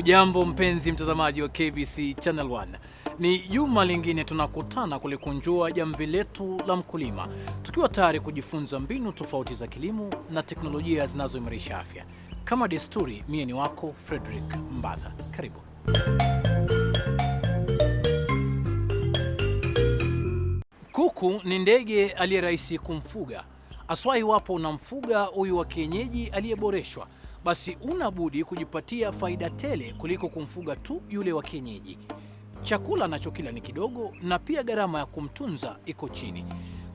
Hujambo mpenzi mtazamaji wa KBC Channel 1. Ni juma lingine tunakutana kulikunjua jamvi letu la mkulima, tukiwa tayari kujifunza mbinu tofauti za kilimo na teknolojia zinazoimarisha afya. Kama desturi, mie ni wako Frederick Mbadha. Karibu. Kuku ni ndege aliye rahisi kumfuga. Aswa iwapo unamfuga huyu wa kienyeji aliyeboreshwa, basi unabudi kujipatia faida tele kuliko kumfuga tu yule wa kienyeji. Chakula anachokila ni kidogo na pia gharama ya kumtunza iko chini.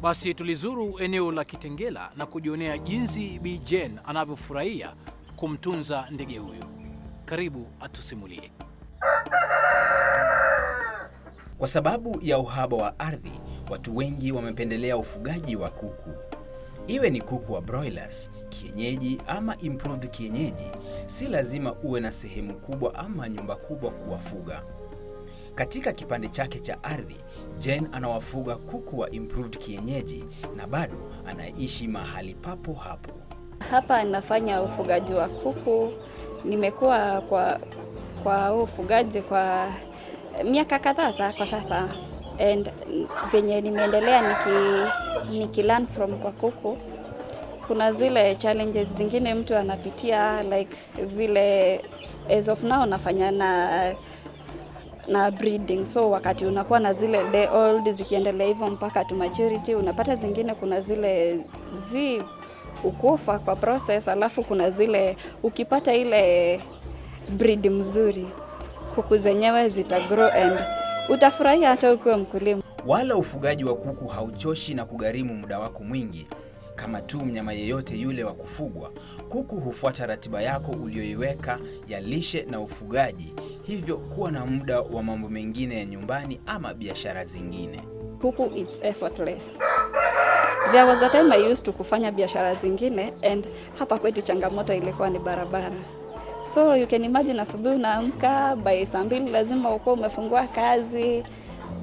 Basi tulizuru eneo la Kitengela na kujionea jinsi Bi Jane anavyofurahia kumtunza ndege huyu. Karibu atusimulie. Kwa sababu ya uhaba wa ardhi, watu wengi wamependelea ufugaji wa kuku. Iwe ni kuku wa broilers, kienyeji ama improved kienyeji, si lazima uwe na sehemu kubwa ama nyumba kubwa kuwafuga. Katika kipande chake cha ardhi, Jane anawafuga kuku wa improved kienyeji na bado anaishi mahali papo hapo. Hapa nafanya ufugaji wa kuku. Nimekuwa kwa ufugaji kwa miaka kadhaa kwa sasa. And venye nimeendelea learn from kwa kuku, kuna zile challenges zingine mtu anapitia, like vile as of now nafanya na breeding. So wakati unakuwa na zile day old zikiendelea hivyo mpaka to maturity, unapata zingine kuna zile ukufa kwa process, alafu kuna zile ukipata ile breed mzuri, kuku zenyewe zitagrow and utafurahia hata ukiwa mkulima. Wala ufugaji wa kuku hauchoshi na kugharimu muda wako mwingi. Kama tu mnyama yeyote yule wa kufugwa, kuku hufuata ratiba yako uliyoiweka ya lishe na ufugaji, hivyo kuwa na muda wa mambo mengine ya nyumbani ama biashara zingine. Kuku it's effortless. There was a time I used to kufanya biashara zingine, and hapa kwetu changamoto ilikuwa ni barabara. So you can imagine, asubuhi unaamka, by saa 2 lazima uko umefungua kazi,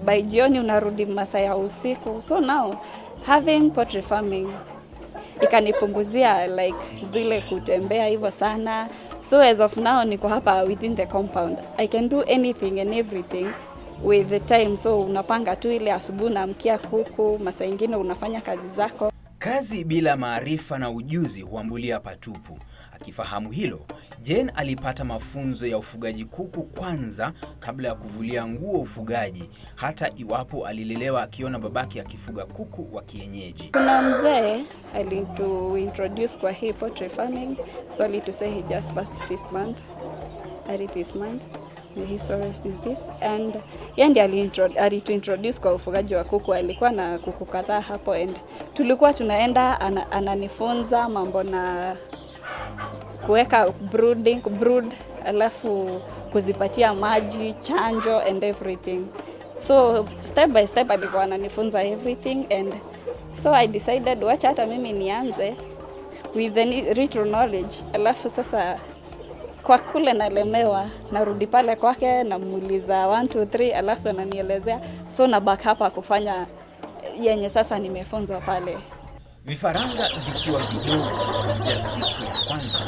by jioni unarudi masaa ya usiku. So now having poultry farming ikanipunguzia like zile kutembea hivyo sana. So as of now niko hapa within the compound. I can do anything and everything with the time. So unapanga tu ile asubuhi unaamkia kuku, masaa ingine unafanya kazi zako. Kazi bila maarifa na ujuzi huambulia patupu. Akifahamu hilo, Jane alipata mafunzo ya ufugaji kuku kwanza kabla ya kuvulia nguo ufugaji, hata iwapo alilelewa akiona babake akifuga kuku wa kienyeji. Kuna mzee introduce kwa hii poultry farming. Sorry to say he just passed this month. This month. May he so rest in peace. And yeye alituintroduce kwa ufugaji wa kuku. Alikuwa na kuku kadhaa hapo, and tulikuwa tunaenda ananifunza mambo na kuweka brood, alafu kuzipatia maji, chanjo and everything. So step by step alikuwa ananifunza everything, and so I decided wacha hata mimi nianze with the little knowledge. Alafu sasa kwa kule nalemewa, narudi pale kwake namuuliza 1 2 3, alafu ananielezea. So na back hapa kufanya yenye sasa nimefunzwa pale. Vifaranga vikiwa vidogo kuanzia siku ya kwanza,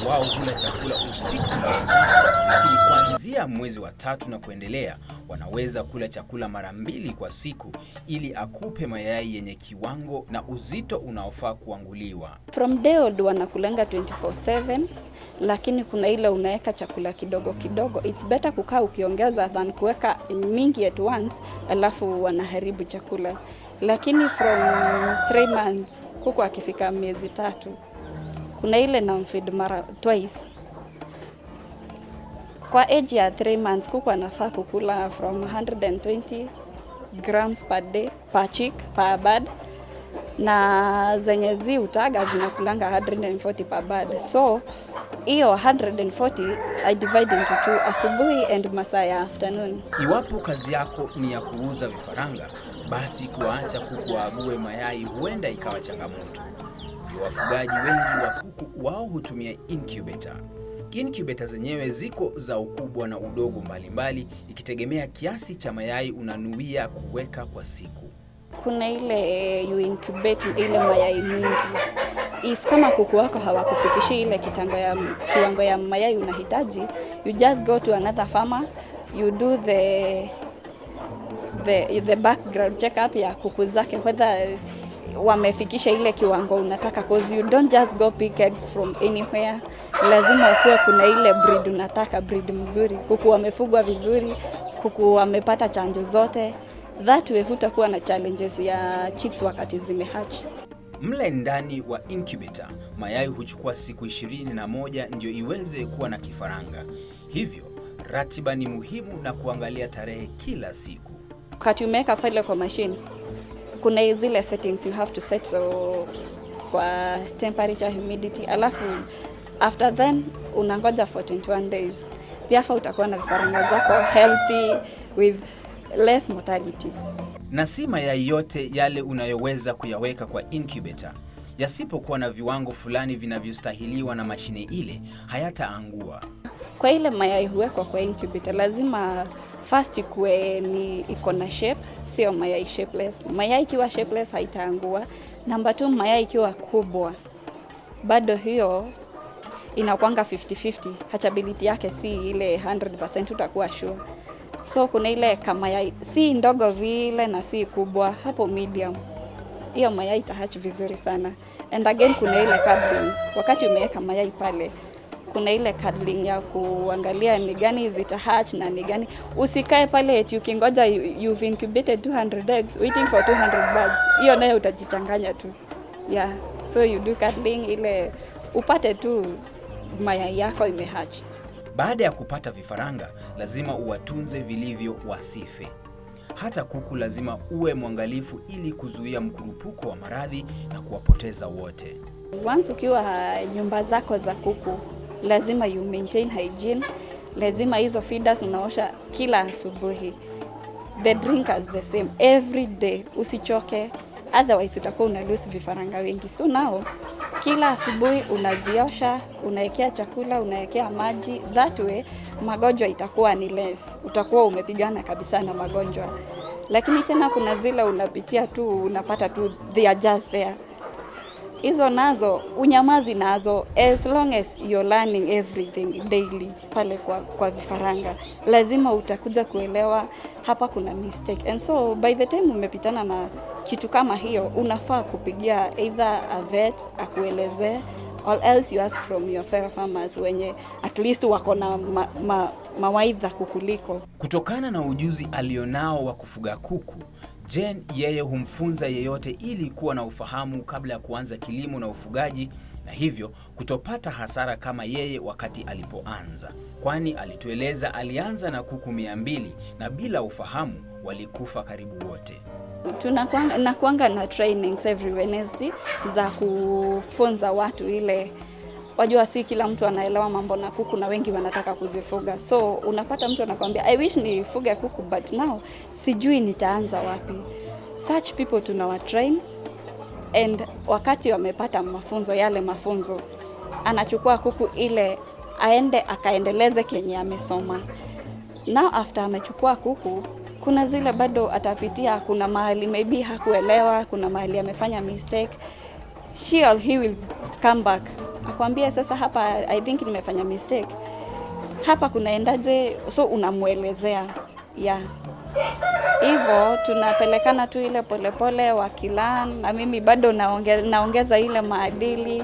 wao hula chakula usiku na mchana, lakini kuanzia mwezi wa 3 na kuendelea wanaweza kula chakula mara 2 kwa siku ili akupe mayai yenye kiwango na uzito unaofaa kuanguliwa. From day old wanakulanga 24/7, lakini kuna ile unaweka chakula kidogo kidogo. It's better kukaa ukiongeza than kuweka mingi at once alafu wanaharibu chakula. Lakini from 3 months kuku akifika miezi 3, kuna ile na feed mara twice. Kwa age ya 3 months kuku anafaa kukula from 120 grams per day per chick per bird, na zenye utaga zinakulanga 140 per bird. So hiyo 140 I divide into 2, asubuhi and masaa ya afternoon. Iwapo kazi yako ni ya kuuza vifaranga, basi kuacha kuku waague mayai huenda ikawa changamoto. Wafugaji wengi wa kuku wao hutumia incubator. Incubator zenyewe ziko za ukubwa na udogo mbalimbali, ikitegemea kiasi cha mayai unanuia kuweka kwa siku. Kuna ile you incubate ile mayai mingi. if kama kuku wako hawakufikishi ile kiwango ya mayai unahitaji, you just go to another farmer, you do the background check up ya kuku zake whether wamefikisha ile kiwango unataka, cause you don't just go pick eggs from anywhere. Lazima ukuwe kuna ile breed unataka, breed mzuri, kuku wamefugwa vizuri, kuku wamepata chanjo zote. That way hutakuwa na challenges ya chicks wakati zimehatch. Mle ndani wa incubator, mayai huchukua siku 21 ndio iweze kuwa na kifaranga. Hivyo, ratiba ni muhimu na kuangalia tarehe kila siku. Wakati umeweka pale kwa machine, kuna zile settings you have to set, so kwa temperature, humidity, alafu after then unangoja for 21 days. Pia utakuwa na vifaranga zako healthy with less mortality. Na si mayai yote yale unayoweza kuyaweka kwa incubator. Yasipokuwa na viwango fulani vinavyostahiliwa na mashine ile, hayataangua. Kwa ile mayai huwekwa kwa incubator, lazima first iko na shape, sio mayai shapeless. Mayai ikiwa shapeless haitaangua. Number 2, mayai ikiwa kubwa, bado hiyo inakuanga 50-50. Hatchability yake si ile 100% utakuwa sure. So kuna ile kama mayai si ndogo vile na si kubwa, hapo medium. Hiyo mayai itahatch vizuri sana. And again kuna ile cuddling. Wakati umeweka mayai pale, kuna ile cuddling ya kuangalia ni gani zitahatch na ni gani. Usikae pale eti ukingoja you've incubated 200 eggs waiting for 200 birds. Hiyo nayo utajichanganya tu. Yeah. So you do cuddling ile upate tu mayai yako imehatch. Baada ya kupata vifaranga, lazima uwatunze vilivyo wasife. Hata kuku lazima uwe mwangalifu ili kuzuia mkurupuko wa maradhi na kuwapoteza wote. Once ukiwa nyumba zako za kuku, lazima you maintain hygiene. Lazima hizo feeders unaosha kila asubuhi. The drinkers the same every day. Usichoke, otherwise utakuwa una lose vifaranga wengi. So now kila asubuhi unaziosha, unaekea chakula, unaekea maji. That way magonjwa itakuwa ni less. Utakuwa umepigana kabisa na magonjwa. Lakini tena kuna zile unapitia tu, unapata tu they are just there. Hizo nazo unyamazi nazo, as long as you're learning everything daily pale kwa vifaranga. Lazima utakuja kuelewa hapa kuna mistake. And so by the time umepitana na kitu kama hiyo, unafaa kupigia either a vet akueleze, or else you ask from your fellow farmers wenye at least wako na mawaidha kukuliko. Kutokana na ujuzi alionao wa kufuga kuku, Jen yeye humfunza yeyote ili kuwa na ufahamu kabla ya kuanza kilimo na ufugaji, na hivyo kutopata hasara kama yeye wakati alipoanza. Kwani alitueleza alianza na kuku 200 na bila ufahamu walikufa karibu wote. Tunakuanga na trainings every Wednesday za kufunza watu ile, wajua si kila mtu anaelewa mambo na kuku na wengi wanataka kuzifuga. So unapata mtu anakuambia I wish nifuge kuku but now sijui nitaanza wapi. Such people tunawatrain, and wakati wamepata mafunzo anachukua kuku ile aende akaendeleze kenye amesoma. Now after amechukua kuku, kuna zile bado atapitia, kuna mahali maybe hakuelewa, kuna mahali amefanya mistake. He will come back. Akwambia sasa hapa I think nimefanya mistake. Hapa kunaendaje? So unamuelezea. Yeah. Hivyo tunapelekana tu ile polepole wakilan, na mimi bado naongeza ile maadili,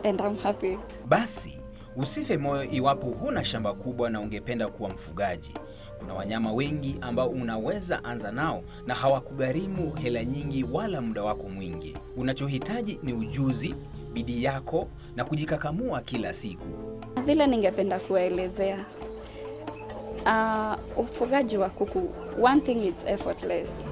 and I'm happy. Basi usife moyo iwapo huna shamba kubwa na ungependa kuwa mfugaji. Kuna wanyama wengi ambao unaweza anza nao na hawakugharimu hela nyingi wala muda wako mwingi. Unachohitaji ni ujuzi, bidii yako na kujikakamua kila siku. Vile ningependa kuelezea, ufugaji wa kuku, one thing it's effortless.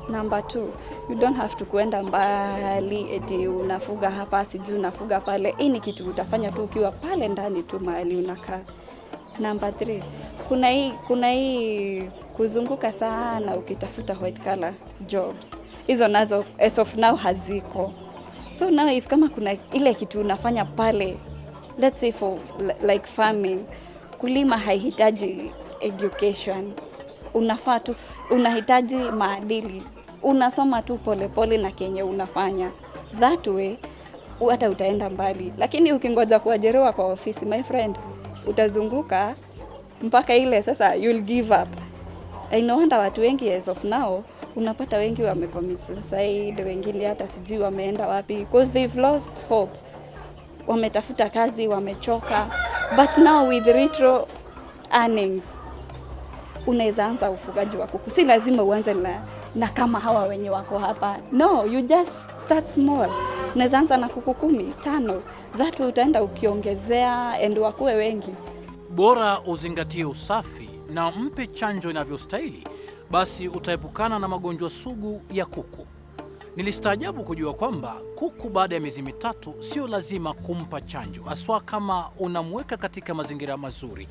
Number 2, you don't have to kuenda mbali eti unafuga hapa sijui unafuga pale. Hii ni kitu utafanya tu ukiwa pale ndani tu mahali unakaa. Number 3, kuna hii kuzunguka sana ukitafuta white collar jobs. Hizo nazo as of now haziko. So now if kama kuna ile kitu unafanya pale, let's say for like farming, kulima haihitaji education. Unafaa tu, unahitaji maadili. Unasoma tu polepole na kenye unafanya. That way hata utaenda mbali. Lakini ukingoja kuajiriwa kwa ofisi, my friend, utazunguka mpaka ile sasa you'll give up. I know watu wengi as of now, unapata wengi wamecommit suicide, wengine hata sijui wameenda wapi because they've lost hope. Wametafuta kazi, wamechoka. But now with retro earnings, unaweza anza ufugaji wa kuku. Si lazima uanze na kama hawa wenye wako hapa. No, you just start small. Unaweza anza na kuku 10, 5. That utaenda ukiongezea and wakuwe wengi. Bora uzingatie usafi na mpe chanjo inavyostahili, basi utaepukana na magonjwa sugu ya kuku. Nilistaajabu kujua kwamba kuku baada ya miezi 3 sio lazima kumpa chanjo, haswa kama unamweka katika mazingira mazuri.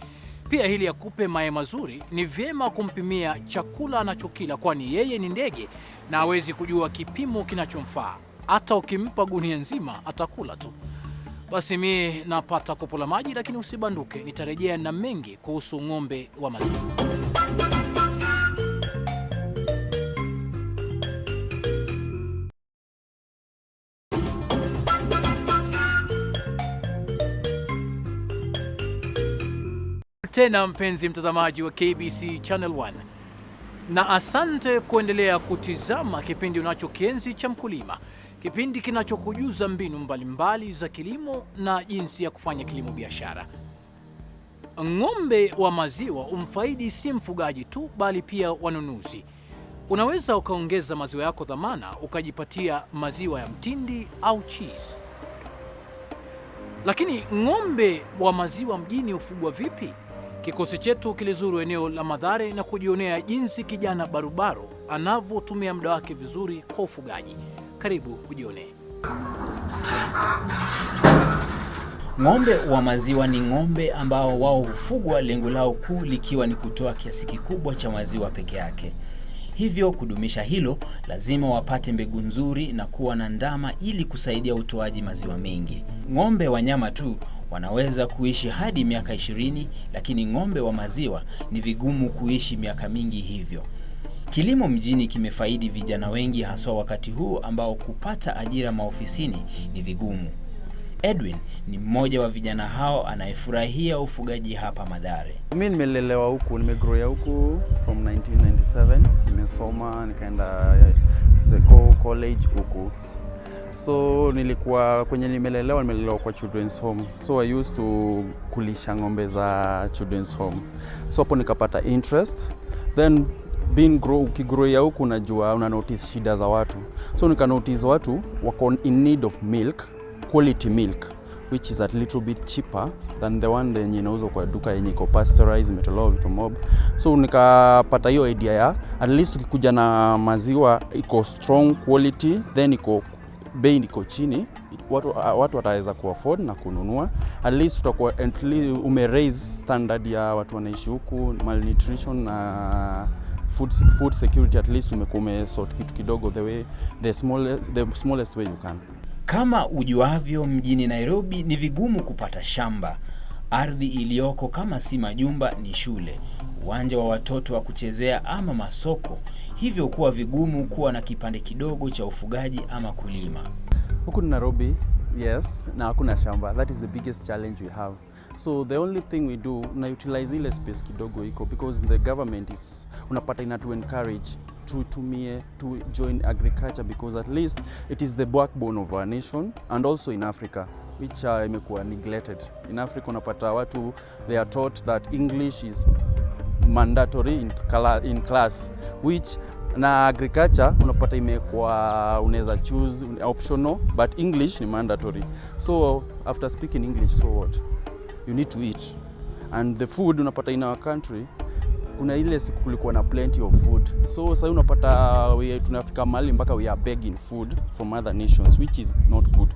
Pia hili akupe mayai mazuri, ni vyema kumpimia chakula anachokila, kwani yeye ni ndege na hawezi kujua kipimo kinachomfaa. Hata ukimpa gunia nzima atakula tu. Basi mimi napata kopo la maji, lakini usibanduke, nitarejea na mengi kuhusu ng'ombe wa maziwa. Tena mpenzi mtazamaji wa KBC Channel 1, na asante kuendelea kutizama kipindi unachokienzi cha Mkulima, kipindi kinachokujuza mbinu mbalimbali za kilimo na jinsi ya kufanya kilimo biashara. Ng'ombe wa maziwa umfaidi si mfugaji tu, bali pia wanunuzi. Unaweza ukaongeza maziwa yako dhamana, ukajipatia maziwa ya mtindi au cheese. Lakini ng'ombe wa maziwa mjini hufugwa vipi? Kikosi chetu kilizuru eneo la Mathare na kujionea jinsi kijana barubaru anavyotumia muda wake vizuri kwa ufugaji. Karibu ujionee. Ng'ombe wa maziwa ni ng'ombe ambao wao hufugwa lengo lao kuu likiwa ni kutoa kiasi kikubwa cha maziwa peke yake. Hivyo kudumisha hilo, lazima wapate mbegu nzuri na kuwa na ndama ili kusaidia utoaji maziwa mengi. Ng'ombe wa nyama tu wanaweza kuishi hadi miaka 20, lakini ng'ombe wa maziwa ni vigumu kuishi miaka mingi hivyo. Kilimo mjini kimefaidi vijana wengi, haswa wakati huu ambao kupata ajira maofisini ni vigumu. Edwin ni mmoja wa vijana hao anayefurahia ufugaji hapa Mathare. Mimi nimelelewa huku, nimegrowia huku from 1997. Nimesoma nikaenda college huku. So nilikuwa kwenye nimelelewa kwa children's home. So I used to kulisha ng'ombe za children's home. So hapo nikapata interest. Then ukigrowia huku unajua una notice shida za watu. So nika notice watu wako in need of milk, quality milk, which is a little bit cheaper than the one yenye inauzwa kwa duka yenye iko pasteurized, imetolewa vitu mob. So nikapata hiyo idea ya at least ukikuja na maziwa iko strong quality, then iko bei iko chini, watu wataweza kuafford na kununua. At least utakuwa raise standard ya watu wanaishi huku, malnutrition na food security. At least umesort kitu kidogo the smallest way you can. Kama ujuavyo, mjini Nairobi ni vigumu kupata shamba. Ardhi iliyoko kama si majumba ni shule, uwanja wa watoto wa kuchezea ama masoko. Hivyo kuwa vigumu kuwa na kipande kidogo cha ufugaji ama kulima. Huku Nairobi, yes, na hakuna shamba. That is the biggest challenge we have. So the only thing we do, na utilize ile space kidogo iko, because the government is unapata ina to encourage to join agriculture, because at least it is the backbone of our nation and also in Africa, which imekuwa neglected. In Africa unapata watu they are taught that English is mandatory in class, which na agriculture unapata imekuwa unaweza choose optional, but English ni mandatory. So after speaking English, so what? You need to eat. And the food unapata in our country, kuna ile siku kulikuwa na plenty of food. So sasa unapata tunafika mahali mpaka we are begging food from other nations, which is not good.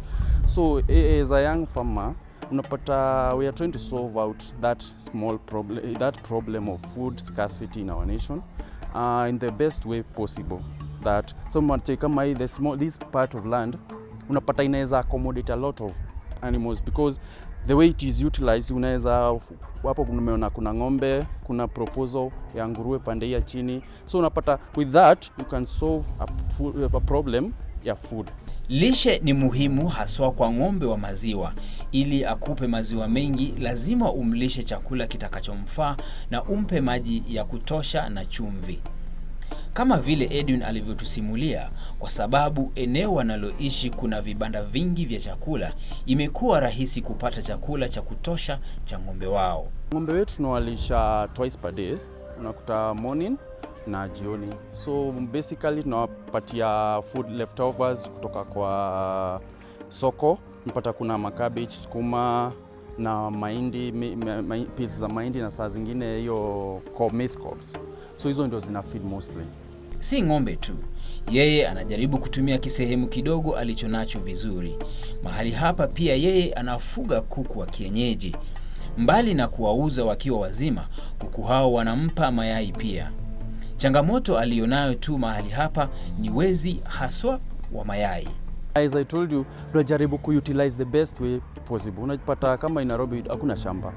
So as a young farmer, unapata we are trying to solve out that problem of food scarcity in our nation in the best way possible. That kama this part of land unapata inaweza accommodate a lot of animals, because the way it is utilized, unaweza hapo kuna ng'ombe, kuna proposal ya nguruwe pande ya chini. So unapata with that you can solve a problem ya food. Lishe ni muhimu haswa kwa ng'ombe wa maziwa. Ili akupe maziwa mengi, lazima umlishe chakula kitakachomfaa na umpe maji ya kutosha na chumvi. Kama vile Edwin alivyotusimulia, kwa sababu eneo wanaloishi kuna vibanda vingi vya chakula, imekuwa rahisi kupata chakula cha kutosha cha ng'ombe wao. Ng'ombe wetu tunawalisha twice per day, unakuta morning na jioni. So basically tunawapatia food leftovers kutoka kwa soko. Unapata kuna makabeji, sukuma na mahindi, peels za mahindi na saa zingine hiyo maize cobs. So hizo ndio zina feed mostly. Si ng'ombe tu, yeye anajaribu kutumia kisehemu kidogo alichonacho vizuri. Mahali hapa pia yeye anafuga kuku wa kienyeji. Mbali na kuwauza wakiwa wazima, kuku hao wanampa mayai pia. Changamoto alionayo tu mahali hapa ni wezi haswa wa mayai. As I told you, tunajaribu kuutilize the best way possible. Unajipata kama in Nairobi hakuna shamba.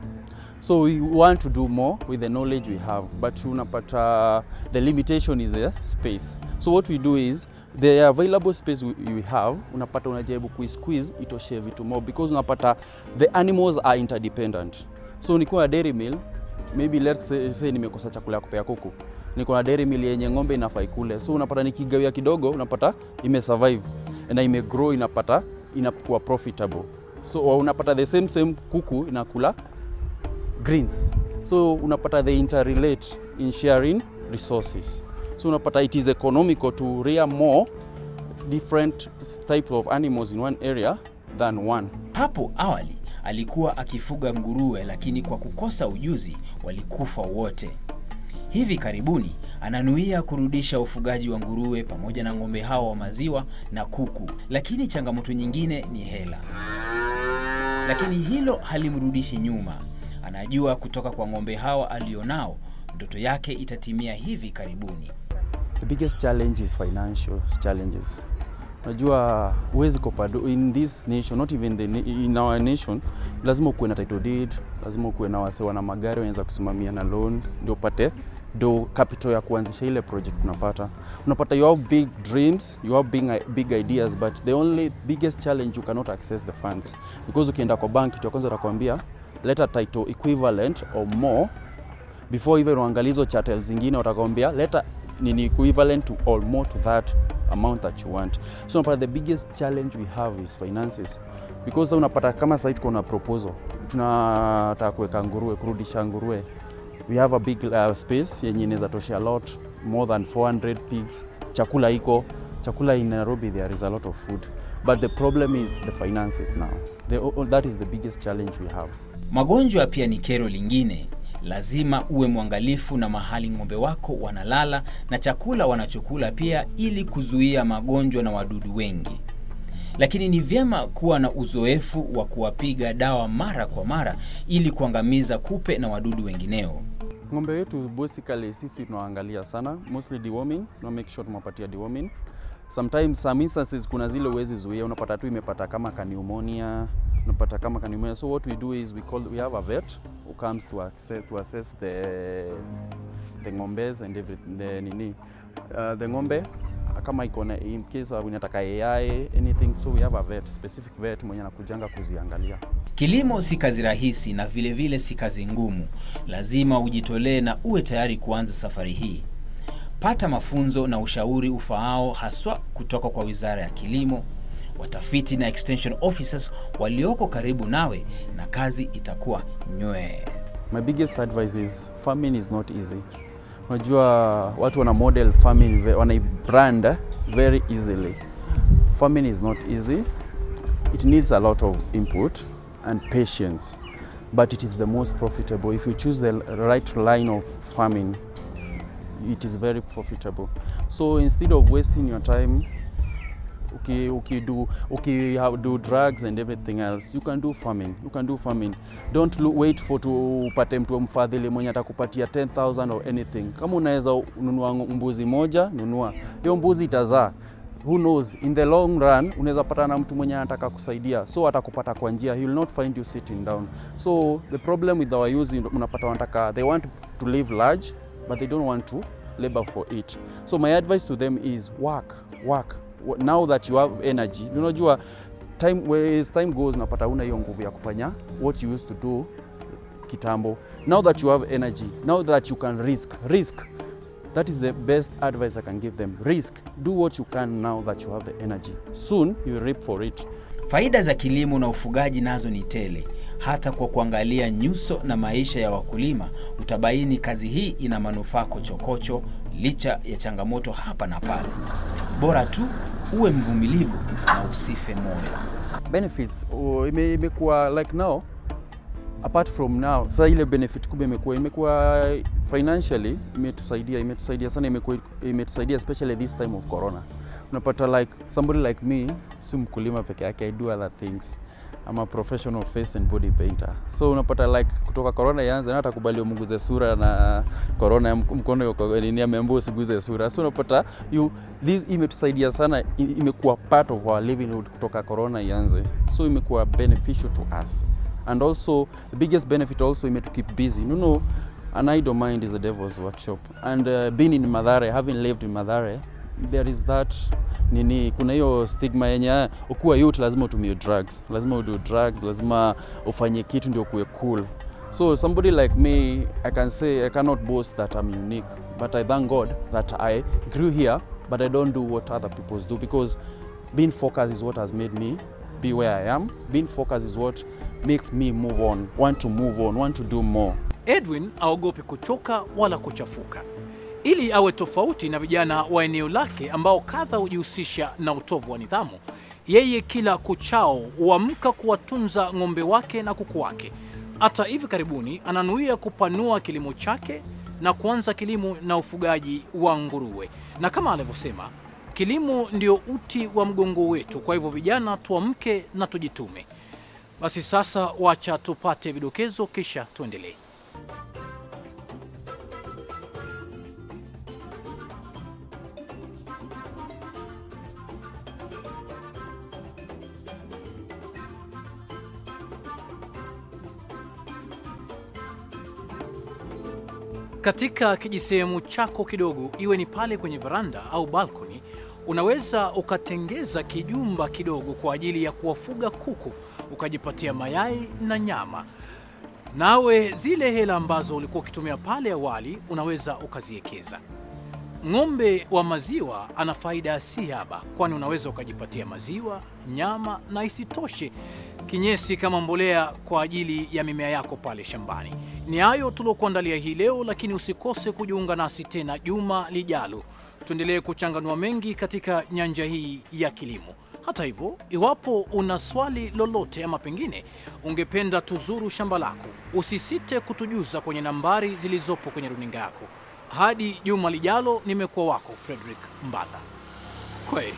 So we want to do more with the knowledge we have, but unapata the limitation is the space. So what we do is the available space we have, unapata unajaribu squeeze itoshe vitu more, because unapata the animals are interdependent. So niko na dairy mill, maybe let's say nimekosa chakula ya kupea kuku. Niko na dairy mill yenye ng'ombe inafaa ikule. So unapata nikigawia kidogo, unapata ime survive na ime grow, inapata inakuwa profitable. So unapata the same kuku inakula greens. So unapata they interrelate in sharing resources. So unapata it is economical to rear more different type of animals in one area than one. Hapo awali alikuwa akifuga nguruwe, lakini kwa kukosa ujuzi walikufa wote. Hivi karibuni ananuia kurudisha ufugaji wa nguruwe pamoja na ng'ombe hao wa maziwa na kuku, lakini changamoto nyingine ni hela. Lakini hilo halimrudishi nyuma. Anajua kutoka kwa ng'ombe hawa alionao, ndoto yake itatimia hivi karibuni. The biggest challenge is financial challenges. Unajua huwezi kopado in this nation, not even in our nation, lazima kuwe na title deed, lazima kuwe na wase wana magari wanaweza kusimamia na loan ndio upate capital ya kuanzisha ile project unapata. Unapata you have big dreams, you have big ideas, but the only biggest challenge you cannot access the funds. Because ukienda kwa bank kitu kwanza watakwambia leta title equivalent or more, before even uangalizo chattel zingine watakwambia leta nini equivalent to or more to that amount that you want. So unapata the biggest challenge we have is finances, because unapata kama sasa tuko na proposal tunataka kuweka nguruwe, kurudisha nguruwe. We have a big space yenye inaweza tosha a lot more than 400 pigs. Chakula in Nairobi there is a lot of food, but the problem is the finances now. That is the biggest challenge we have. Magonjwa pia ni kero lingine. Lazima uwe mwangalifu na mahali ng'ombe wako wanalala na chakula wanachokula pia, ili kuzuia magonjwa na wadudu wengi. Lakini ni vyema kuwa na uzoefu wa kuwapiga dawa mara kwa mara ili kuangamiza kupe na wadudu wengineo. Ng'ombe wetu basically sisi tunaangalia sana, mostly deworming, na make sure tunapatia deworming. Sometimes some instances kuna zile uwezi zuia, unapata tu imepata kama pneumonia, so what we do is we have a vet who comes to assess the ngombes and everything, the ng'ombe kama iko na in case unataka AI anything, so we have a vet, specific vet mwenye anakujanga kuziangalia. Kilimo si kazi rahisi na vile vile si kazi ngumu. Lazima ujitolee na uwe tayari kuanza safari hii. Pata mafunzo na ushauri ufaao haswa kutoka kwa Wizara ya Kilimo, watafiti na extension officers walioko karibu nawe, na kazi itakuwa nywe. My biggest advice is farming is not easy. Unajua watu wana model farming, wana brand very easily. Farming is not easy. It needs a lot of input and patience, but it is the most profitable. If you choose the right line of farming, it is very profitable. So instead of wasting your time, do drugs and everything else, you can do farming. Don't wait for to upate mtu mfadhili mwenye atakupatia 10,000 or anything. Kama unaweza ununua mbuzi moja, nunua. Hiyo mbuzi itazaa. Who knows, in the long run unaweza pata na mtu mwenye anataka kusaidia, so atakupata kwa njia, he will not find you sitting down. So the problem with our youth, unapata wanataka, they want to live large but they don't want to labor for it. So my advice to them is work now that you have energy, unajua as time goes unapata una hiyo nguvu ya kufanya what you used to do kitambo. Now that you have energy, now that you can risk, that is the best advice I can give them. Risk, do what you can now that you have the energy. Soon you will reap for it. Faida za kilimo na ufugaji nazo ni tele. Hata kwa kuangalia nyuso na maisha ya wakulima, utabaini kazi hii ina manufaa kochokocho licha ya changamoto hapa na pale. Bora tu uwe mvumilivu na usife moyo. Benefits imekuwa like now, apart from now, sasa ile benefit kubwa imekuwa financially imetusaidia sana, imetusaidia especially this time of corona. Unapata like somebody like me, si mkulima peke yake, I do other things. I'm a professional face and body painter. So unapata like kutoka corona ianze na hata kubali umunguze sura na corona mkono nini ameambiwa usiguze sura. So unapata this imetusaidia sana, imekuwa part of our livelihood kutoka corona ianze. So imekuwa beneficial to us. And also the biggest benefit also to keep busy. You know, an idle mind is the devil's workshop. And being in Mathare, having lived in Mathare, there is that kuna hiyo stigma yenye ukuwa youth lazima utumie drugs, lazima udo drugs, lazima ufanye kitu ndio kuwe cool. So somebody like me, I can say I cannot boast that I'm unique, but I thank God that I grew here, but I don't do what other people do, because being focused is what has made me be where I am. Being focused is what makes me move on, want to do more. Edwin haogopi kuchoka wala kuchafuka. Ili awe tofauti na vijana wa eneo lake ambao kadha hujihusisha na utovu wa nidhamu, yeye kila kuchao huamka kuwatunza ng'ombe wake na kuku wake. Hata hivi karibuni ananuia kupanua kilimo chake na kuanza kilimo na ufugaji wa nguruwe. Na kama alivyosema, kilimo ndio uti wa mgongo wetu, kwa hivyo vijana tuamke na tujitume. Basi sasa wacha tupate vidokezo kisha tuendelee. Katika kijisehemu chako kidogo, iwe ni pale kwenye veranda au balcony, unaweza ukatengeza kijumba kidogo kwa ajili ya kuwafuga kuku, ukajipatia mayai na nyama. Nawe zile hela ambazo ulikuwa ukitumia pale awali unaweza ukaziekeza. Ng'ombe wa maziwa ana faida si haba, kwani unaweza ukajipatia maziwa, nyama na isitoshe kinyesi kama mbolea kwa ajili ya mimea yako pale shambani. Ni hayo tulokuandalia hii leo, lakini usikose kujiunga nasi tena juma lijalo. Tuendelee kuchanganua mengi katika nyanja hii ya kilimo. Hata hivyo, iwapo una swali lolote ama pengine ungependa tuzuru shamba lako, usisite kutujuza kwenye nambari zilizopo kwenye runinga yako. Hadi juma lijalo, nimekuwa wako Frederick Mbatha. Kwaheri.